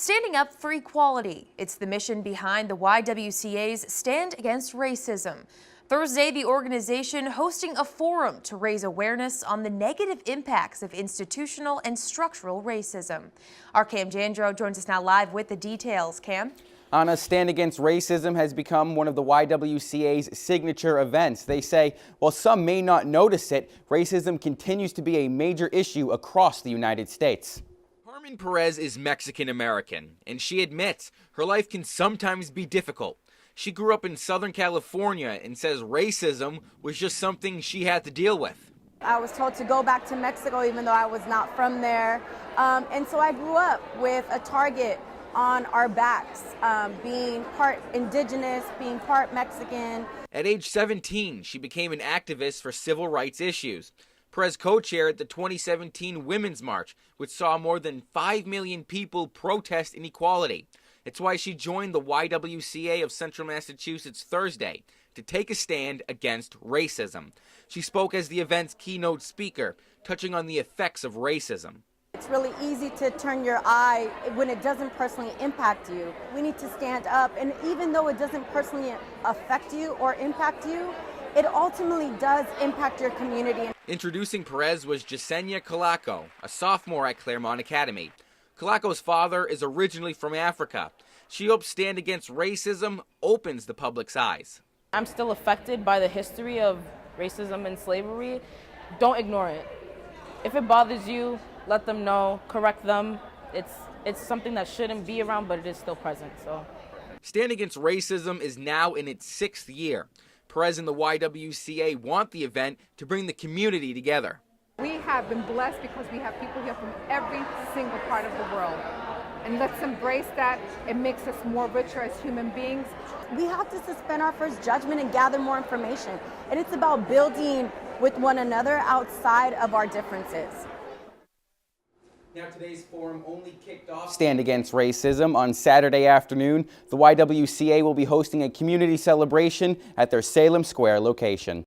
Standing up for equality. It's the mission behind the YWCA's Stand Against Racism. Thursday, the organization hosting a forum to raise awareness on the negative impacts of institutional and structural racism. Our Cam Jandrow joins us now live with the details. Cam? Anna, Stand Against Racism has become one of the YWCA's signature events. They say, while some may not notice it, racism continues to be a major issue across the United States. Carmen Perez is Mexican-American, and she admits her life can sometimes be difficult. She grew up in Southern California and says racism was just something she had to deal with. I was told to go back to Mexico even though I was not from there. And so I grew up with a target on our backs, being part indigenous, being part Mexican. At age 17, she became an activist for civil rights issues. Perez co-chaired the 2017 Women's March, which saw more than 5 million people protest inequality. It's why she joined the YWCA of Central Massachusetts Thursday to take a stand against racism. She spoke as the event's keynote speaker, touching on the effects of racism. It's really easy to turn your eye when it doesn't personally impact you. We need to stand up, and even though it doesn't personally affect you or impact you, it ultimately does impact your community. Introducing Perez was Jasenia Calaco, a sophomore at Claremont Academy. Calaco's father is originally from Africa. She hopes Stand Against Racism opens the public's eyes. I'm still affected by the history of racism and slavery. Don't ignore it. If it bothers you, let them know, correct them. It's something that shouldn't be around, but it is still present. So, Stand Against Racism is now in its 6th year. Perez and the YWCA want the event to bring the community together. We have been blessed because we have people here from every single part of the world. And let's embrace that. It makes us more richer as human beings. We have to suspend our first judgment and gather more information. And it's about building with one another outside of our differences. Now, today's forum only kicked off Stand Against Racism. On Saturday afternoon, the YWCA will be hosting a community celebration at their Salem Square location.